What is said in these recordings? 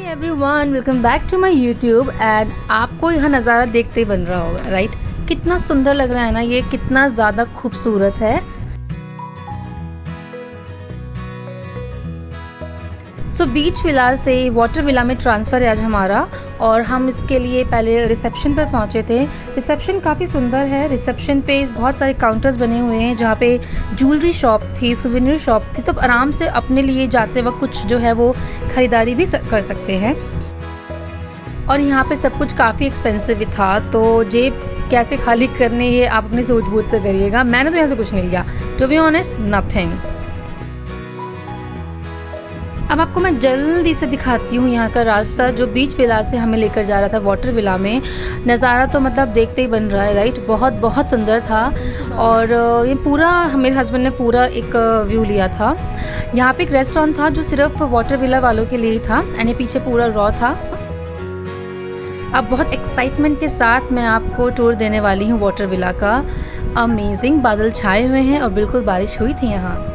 Everyone, welcome back to my YouTube. And आपको यहाँ नज़ारा देखते ही बन रहा होगा, राइट? कितना सुंदर लग रहा है ना, ये कितना ज़्यादा खूबसूरत है। सो बीच विला से वाटर विला में ट्रांसफ़र है आज हमारा, और हम इसके लिए पहले रिसेप्शन पर पहुंचे थे। रिसेप्शन काफ़ी सुंदर है। रिसेप्शन पे बहुत सारे काउंटर्स बने हुए हैं जहाँ पे ज्वेलरी शॉप थी, सुवेनियर शॉप थी, तो आराम से अपने लिए जाते वक्त कुछ जो है वो ख़रीदारी भी कर सकते हैं। और यहाँ पे सब कुछ काफ़ी एक्सपेंसिव था, तो जेब कैसे खाली करनी है आप अपनी सूझबूझ से करिएगा। मैंने तो यहाँ से कुछ नहीं लिया, टू बी ऑनेस्ट नथिंग। अब आपको मैं जल्दी से दिखाती हूँ यहाँ का रास्ता जो बीच विला से हमें लेकर जा रहा था वाटर विला में। नज़ारा तो मतलब देखते ही बन रहा है, राइट? बहुत बहुत सुंदर था। और ये पूरा मेरे हस्बैंड ने पूरा एक व्यू लिया था। यहाँ पे एक रेस्टोरेंट था जो सिर्फ वाटर विला वालों के लिए ही था, एंड ये पीछे पूरा रॉ था। अब बहुत एक्साइटमेंट के साथ मैं आपको टूर देने वाली हूँ वाटर विला का। अमेजिंग, बादल छाए हुए हैं और बिल्कुल बारिश हुई थी यहाँ।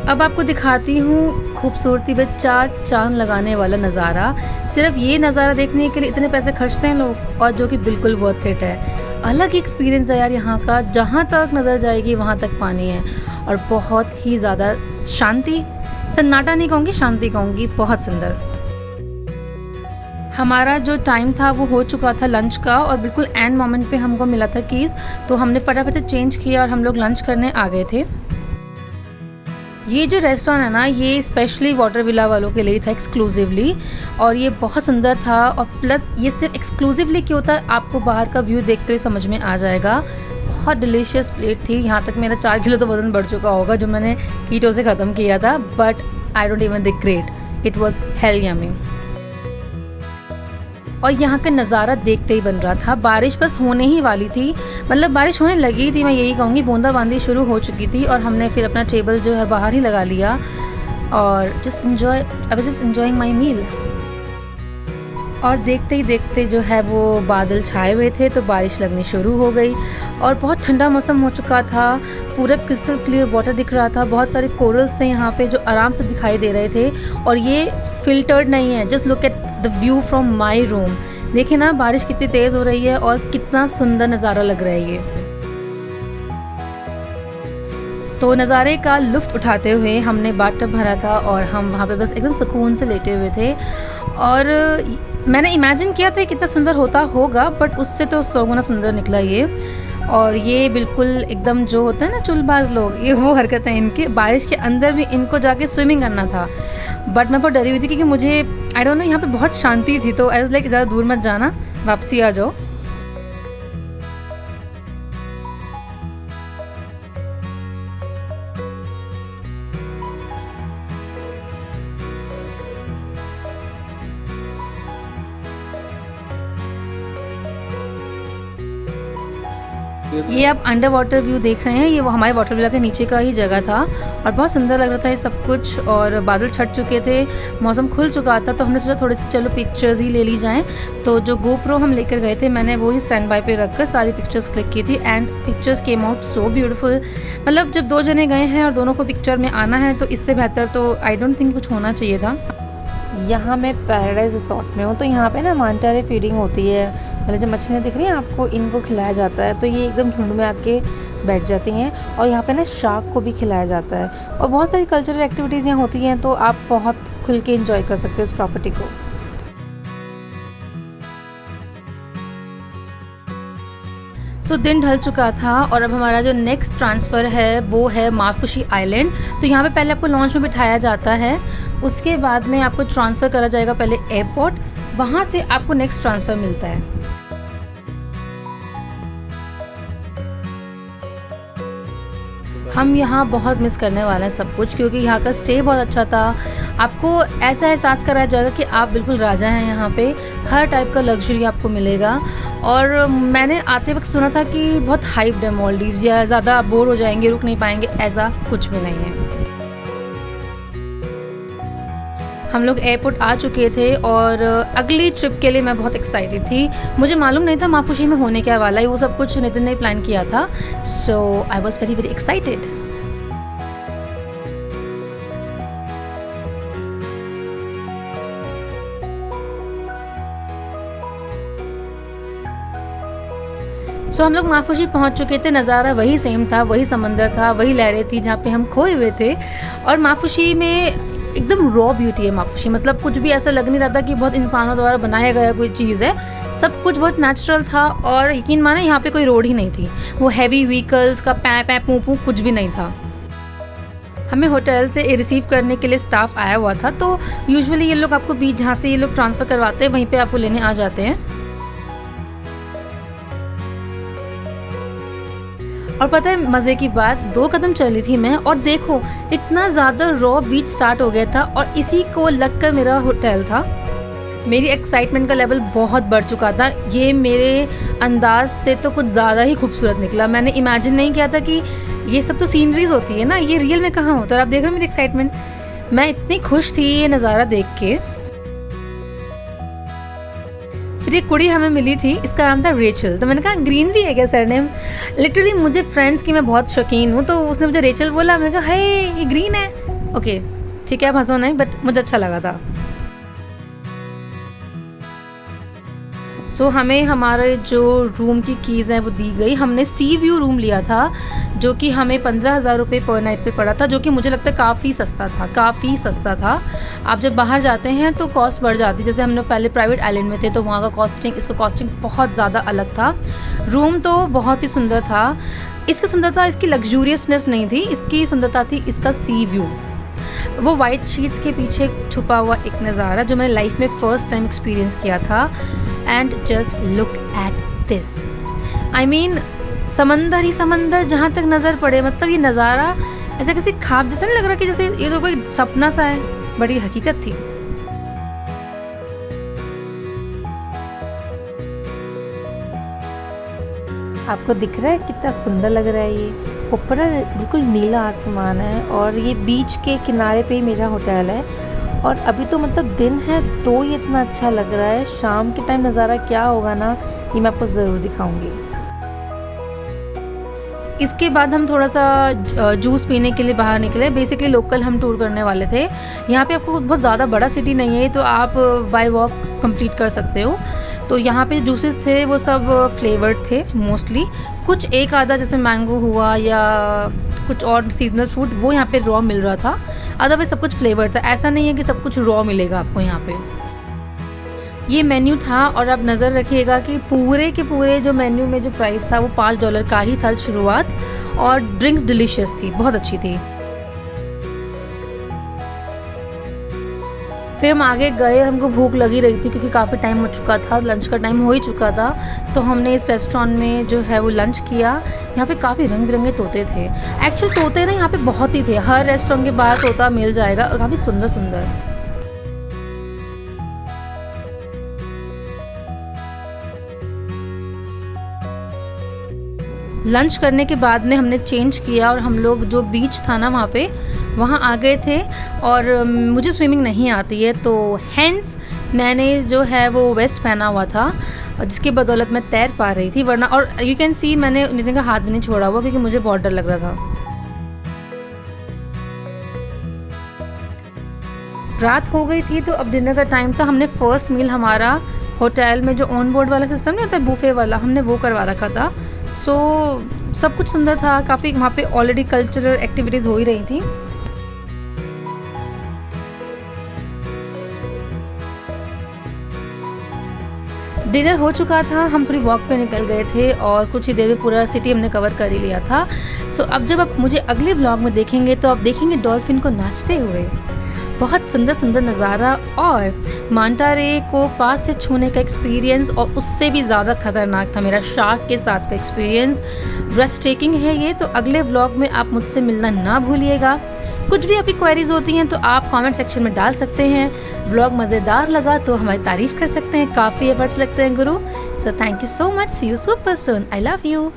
अब आपको दिखाती हूँ खूबसूरती पे चार चांद लगाने वाला नज़ारा। सिर्फ ये नज़ारा देखने के लिए इतने पैसे खर्चते हैं लोग, और जो कि बिल्कुल वर्थ इट है। अलग एक्सपीरियंस है यार यहाँ का। जहाँ तक नज़र जाएगी वहाँ तक पानी है, और बहुत ही ज़्यादा शांति, सन्नाटा नहीं कहूँगी, शांति कहूँगी। बहुत सुंदर। हमारा जो टाइम था वो हो चुका था लंच का, और बिल्कुल एंड मोमेंट पे हमको मिला था कीज़, तो हमने फटाफट से चेंज किया और हम लोग लंच करने आ गए थे। ये जो रेस्टोरेंट है ना, ये स्पेशली वाटर विला वालों के लिए था एक्सक्लूसिवली, और ये बहुत सुंदर था। और प्लस ये सिर्फ एक्सक्लूसिवली क्यों था आपको बाहर का व्यू देखते हुए समझ में आ जाएगा। बहुत डिलीशियस प्लेट थी। यहाँ तक मेरा 4 किलो तो वज़न बढ़ चुका होगा जो मैंने कीटो से ख़त्म किया था, but I don't even regret, it was hello yummy. और यहाँ का नज़ारा देखते ही बन रहा था। बारिश बस होने ही वाली थी, मतलब बारिश होने लगी थी, मैं यही कहूँगी। बूंदाबांदी शुरू हो चुकी थी, और हमने फिर अपना टेबल जो है बाहर ही लगा लिया, और जस्ट एंजॉयिंग माई मील। और देखते ही देखते जो है वो बादल छाए हुए थे, तो बारिश लगनी शुरू हो गई, और बहुत ठंडा मौसम हो चुका था। पूरा क्रिस्टल क्लियर वाटर दिख रहा था। बहुत सारे कोरल्स थे यहाँ पे जो आराम से दिखाई दे रहे थे, और ये फिल्टर्ड नहीं है। Just look at the view from my room. देखिए ना, बारिश कितनी तेज़ हो रही है और कितना सुंदर नज़ारा लग रहा है ये। तो नज़ारे का लुत्फ़ उठाते हुए हमने बाथटब भरा था, और हम वहाँ पे बस एकदम सुकून से लेटे हुए थे। और मैंने इमेजिन किया था कितना सुंदर होता होगा, बट उससे तो 100 गुना सुंदर निकला ये। और ये बिल्कुल एकदम जो होता है ना चुलबाज लोग, ये वो हरकतें इनकी। बारिश के अंदर भी इनको जाके स्विमिंग करना था, बट मैं बहुत डरी हुई थी क्योंकि मुझे आई डोंट नो, यहाँ पे बहुत शांति थी, तो आई वाज लाइक ज़्यादा दूर मत जाना, वापसी आ जाओ। ये आप अंडर वाटर व्यू देख रहे हैं, ये वो हमारे वाटर विला के नीचे का ही जगह था, और बहुत सुंदर लग रहा था ये सब कुछ। और बादल छट चुके थे, मौसम खुल चुका था, तो हमने सोचा थोड़ी सी चलो पिक्चर्स ही ले ली जाएं। तो जो गोप्रो हम लेकर गए थे, मैंने वो ही स्टैंड बाय पे रखकर सारी पिक्चर्स क्लिक की थी, and pictures came out so beautiful. मतलब जब 2 जने गए हैं और दोनों को पिक्चर में आना है, तो इससे बेहतर तो आई डोंट थिंक कुछ होना चाहिए था। यहाँ मैं पैराडाइज रिसोर्ट में हूँ, तो यहाँ पे ना मांटारे फीडिंग होती है। मतलब जो मछलियाँ दिख रही हैं आपको, इनको खिलाया जाता है, तो ये एकदम झुंड में आके बैठ जाती हैं। और यहाँ पे ना शार्क को भी खिलाया जाता है, और बहुत सारी कल्चरल एक्टिविटीज़ यहाँ होती हैं, तो आप बहुत खुल के एंजॉय कर सकते हो इस प्रॉपर्टी को। सो दिन ढल चुका था, और अब हमारा जो नेक्स्ट ट्रांसफ़र है वो है माफुशी आइलैंड। तो यहाँ पे पहले आपको लॉन्च में बिठाया जाता है, उसके बाद में आपको ट्रांसफ़र करा जाएगा पहले एयरपोर्ट, वहाँ से आपको नेक्स्ट ट्रांसफ़र मिलता है। हम यहाँ बहुत मिस करने वाले हैं सब कुछ, क्योंकि यहाँ का स्टे बहुत अच्छा था। आपको ऐसा एहसास कराया जाएगा कि आप बिल्कुल राजा हैं यहाँ पे। हर टाइप का लग्जरी आपको मिलेगा। और मैंने आते वक्त सुना था कि बहुत हाइप्ड है मालदीव्स, या ज़्यादा बोर हो जाएंगे, रुक नहीं पाएंगे, ऐसा कुछ भी नहीं है। हम लोग एयरपोर्ट आ चुके थे और अगली ट्रिप के लिए मैं बहुत एक्साइटेड थी। मुझे मालूम नहीं था माफुशी में होने क्या वाला है, वो सब कुछ नितिन ने प्लान किया था। So I was very very excited. So हम लोग माफुशी पहुंच चुके थे। नज़ारा वही सेम था, वही समंदर था, वही लहरें थी जहाँ पे हम खोए हुए थे। और माफुशी में एकदम रॉ ब्यूटी है माफुशी, मतलब कुछ भी ऐसा लग नहीं रहा था कि बहुत इंसानों द्वारा बनाया गया कोई चीज़ है। सब कुछ बहुत नेचुरल था। और यकीन माने यहाँ पे कोई रोड ही नहीं थी, वो हैवी व्हीकल्स का पै पै पू पू कुछ भी नहीं था। हमें होटल से रिसीव करने के लिए स्टाफ आया हुआ था। तो यूजुअली ये लोग आपको बीच जहाँ से ये लोग ट्रांसफ़र करवाते हैं वहीं पर आपको लेने आ जाते हैं। और पता है मज़े की बात, 2 कदम चली थी मैं और देखो इतना ज़्यादा रॉ बीच स्टार्ट हो गया था और इसी को लगकर मेरा होटल था। मेरी एक्साइटमेंट का लेवल बहुत बढ़ चुका था। ये मेरे अंदाज से तो कुछ ज़्यादा ही खूबसूरत निकला। मैंने इमेजिन नहीं किया था कि ये सब तो सीनरीज होती है ना, ये रियल में कहाँ होता है। आप देख रहे हो मेरी एक्साइटमेंट, मैं इतनी खुश थी ये नज़ारा देख के। फिर एक कुड़ी हमें मिली थी, इसका नाम था रेचल। तो मैंने कहा ग्रीन भी है क्या सरनेम। लिटरली मुझे फ्रेंड्स की मैं बहुत शौकीन हूँ, तो उसने मुझे रेचल बोला। मैंने कहा हे ये ग्रीन है। ओके ठीक है, आप हंसो नहीं, बट मुझे अच्छा लगा था। सो हमें हमारे जो रूम की कीज़ हैं वो दी गई। हमने सी व्यू रूम लिया था जो कि हमें 15,000 रुपये पर नाइट पे पड़ा था, जो कि मुझे लगता है काफ़ी सस्ता था। आप जब बाहर जाते हैं तो कॉस्ट बढ़ जाती है। जैसे हमने पहले प्राइवेट आइलैंड में थे तो वहाँ का इसका कॉस्टिंग बहुत ज़्यादा अलग था। रूम तो बहुत ही सुंदर था। इसकी सुंदरता इसकी लग्जूरियसनेस नहीं थी, इसकी सुंदरता थी इसका सी व्यू। वो वाइट शीट्स के पीछे छुपा हुआ एक नज़ारा जो मैंने लाइफ में फ़र्स्ट टाइम एक्सपीरियंस किया था। And just look at this, I mean समंदर ही समंदर जहाँ तक नज़र पड़े। मतलब ये नज़ारा ऐसा किसी ख्वाब जैसा नहीं लग रहा कि जैसे ये तो कोई सपना सा है, बड़ी हकीकत थी। आपको दिख रहा है कितना सुंदर लग रहा है। ये ऊपर बिल्कुल नीला आसमान है और ये बीच के किनारे पे ही मेरा होटल है। और अभी तो मतलब दिन है तो ये इतना अच्छा लग रहा है। शाम के टाइम नज़ारा क्या होगा ना, ये मैं आपको ज़रूर दिखाऊंगी। इसके बाद हम थोड़ा सा जूस पीने के लिए बाहर निकले। बेसिकली लोकल हम टूर करने वाले थे। यहाँ पे आपको बहुत ज़्यादा बड़ा सिटी नहीं है तो आप बाय वॉक कंप्लीट कर सकते हो। तो यहाँ पे जूसेस थे वो सब फ्लेवर्ड थे मोस्टली। कुछ एक आधा जैसे मैंगो हुआ या कुछ और सीजनल फ्रूट वो यहाँ पे रॉ मिल रहा था, अदरवाइज सब कुछ फ्लेवर्ड था। ऐसा नहीं है कि सब कुछ रॉ मिलेगा आपको यहाँ पे। ये मेन्यू था और आप नज़र रखिएगा कि पूरे के पूरे जो मेन्यू में जो प्राइस था वो $5 का ही था शुरुआत। और ड्रिंक्स डिलीशियस थी, बहुत अच्छी थी। फिर हम आगे गए, हमको भूख लगी रही थी क्योंकि काफ़ी टाइम हो चुका था, लंच का टाइम हो ही चुका था। तो हमने इस रेस्टोरेंट में जो है वो लंच किया। यहाँ पे काफ़ी रंग बिरंगे तोते थे। एक्चुअली तोते ना यहाँ पे बहुत ही थे, हर रेस्टोरेंट के बाहर तोता मिल जाएगा और काफ़ी सुंदर सुंदर। लंच करने के बाद में हमने चेंज किया और हम लोग जो बीच था ना वहाँ आ गए थे। और मुझे स्विमिंग नहीं आती है तो हैंस मैंने जो है वो वेस्ट पहना हुआ था जिसकी बदौलत मैं तैर पा रही थी। वरना और यू कैन सी मैंने नितिन का हाथ भी नहीं छोड़ा हुआ क्योंकि मुझे बहुत डर लग रहा था। रात हो गई थी तो अब डिनर का टाइम था। हमने फ़र्स्ट मील हमारा होटल में जो ऑन बोर्ड वाला सिस्टम नहीं होता है बूफे वाला, हमने वो करवा रखा था। सो सब कुछ सुंदर था। काफ़ी वहाँ पे ऑलरेडी कल्चरल एक्टिविटीज़ हो ही रही थी। डिनर हो चुका था, हम थोड़ी वॉक पे निकल गए थे और कुछ ही देर में पूरा सिटी हमने कवर कर ही लिया था। सो अब जब आप मुझे अगले व्लॉग में देखेंगे तो आप देखेंगे डॉल्फिन को नाचते हुए। बहुत सुंदर सुंदर नज़ारा और मांटा रे को पास से छूने का एक्सपीरियंस, और उससे भी ज़्यादा ख़तरनाक था मेरा शार्क के साथ का एक्सपीरियंस। ब्रेथ टेकिंग है ये। तो अगले व्लॉग में आप मुझसे मिलना ना भूलिएगा। कुछ भी आपकी क्वेरीज होती हैं तो आप कमेंट सेक्शन में डाल सकते हैं। व्लॉग मज़ेदार लगा तो हमारी तारीफ़ कर सकते हैं, काफ़ी एफर्ट्स लगते हैं गुरु। So thank you so much, see you super soon, I love you.